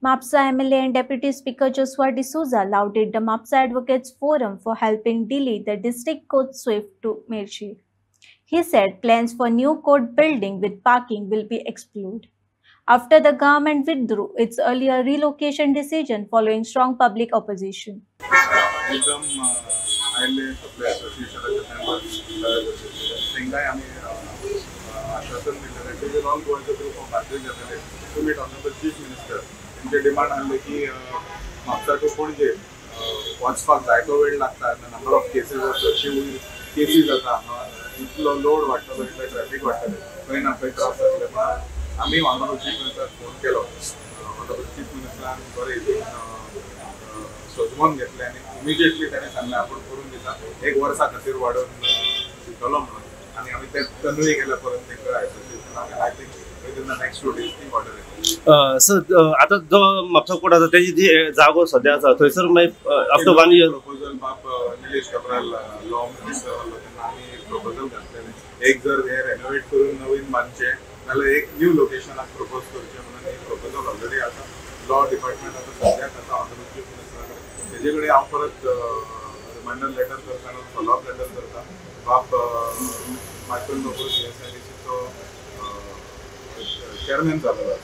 MAPSA MLA and Deputy Speaker Joshua D'Souza lauded the MAPSA Advocates Forum for helping delay the district court swift to Mirchi. He said plans for new court building with parking will be explored. After the government withdrew its earlier relocation decision following strong public opposition. एकदम आयले आपले असोसिएशनाचे members तेंकाय आमी आश्वासन दिलेलें we will all go in the group of Bharatiya Janata to meet honourable chief minister तेंचे demand आहले की म्हापसा टू पणजे वचपाक जायतो वेळ लागता नंबर ऑफ केसीस चडशी केसीस जाता हांगा इतलो लोड वाडटलो इतलें ट्रॅफिक वाडटलें खंय ना खंय त्रास जातले पण आमी ऑनरेबल चीफ मिनिस्टराक फोन केलो ऑनरेबल चीफ मिनिस्टरान बरें सोजमोन घेतले आनी इमिजिएटली ताणें सांगलें आपण करून दिता एक वर्सा खातीर वाडोवन दितलो म्हणून आनी आमी ते कन्वे केल्या परत तांकां एसोसिएशनाक I think within the next 2 days ती ऑर्डर येतली सर आता जो म्हापसा कोर्ट आसा तेजी जी जागो सद्या आसा थंयसर मागीर आफ्टर 1 year प्रपोजल बाप निलेश कबराल लॉ मिनिस्टर आहलो तेन्ना आमी एक प्रपोजल घातलेलें एक जर हे रेनोवेट करून नवीन बांदचें जाल्यार एक न्यू लोकेशनाक प्रपोज करचें म्हणून एक प्रपोजल ऑलरेडी आसा लॉ डिपार्टमेंट आतां सद्याक आसा ऑनरेबल चीफ मिनिस्टरा तेजे कडेन हांव परत रिमाइंडर लेटर करता फॉलोअप लेटर करता बाप मायकल नोबल CSIDCचो चेअरमॅन जाल्लो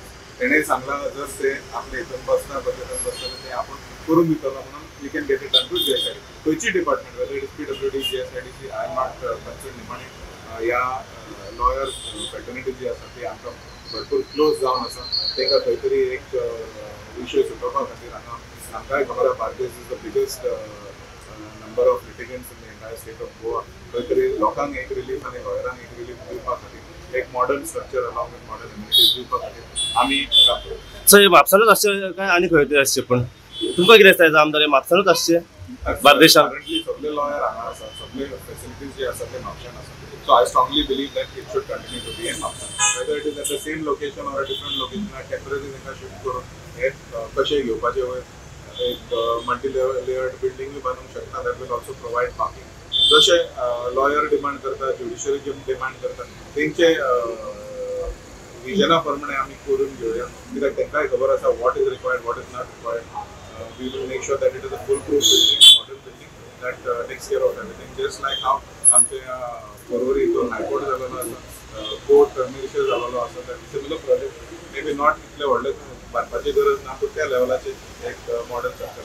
तेणें सांगला जर ते आपले हितून बसना बजेटान बसतले ते आपण करून दितलो म्हणून we can get it done to GSID खंयची department whether it is PWD GSIDC I am not concern निमाणे ह्या लॉयर फॅटर्निटी जी आसा ती आमकां भरपूर क्लोज जावन आसा तांकां खंय तरी एक विशय सुटोवपा खातीर हांगा आमकांय खबर आसा Bardez is the biggest number of litigants in the entire state of Goa खंय तरी लोकांक एक रिलीफ आनी लॉयरांक एक रिलीफ दिवपा खातीर एक modern structure along with modern amenities दिवपा खातीर आमी काम करता सर म्हापसानूच आसचे काय आनी खंय तरी आसचे पण तुमकां कितें दिसता आमदार म्हापसानूच आसचे बार्देशांत currently सगळे लॉयर हांगा आसा सगळे फॅसिलिटीज जे आसा ते म्हापशान आसा so I strongly believe that it should continue to be in Maapsa whether it is at the same location or a different location temporarily तांकां शिफ्ट करून हे कशें घेवपाचें वयर एक मल्टी लेयर्ड बिल्डिंग बांदूंक शकता that will also provide parking जशें lawyer demand करता ज्युडिशरी जे डिमांड करता तेंचे विजना प्रमाणे आमी करून घेवया कित्याक तांकांय खबर आसा what is required what is not required we will make sure that it is a foolproof building modern building that takes care of everything just like how आमचे परवरी हितून हायकोर्ट जाल्लो आसा कोर्ट मिनिस्टर जाल्लो आसा that similar project may be not इतले व्हडले बांदपाची गरज ना पूण त्या लेवलाचेर एक मॉडर्न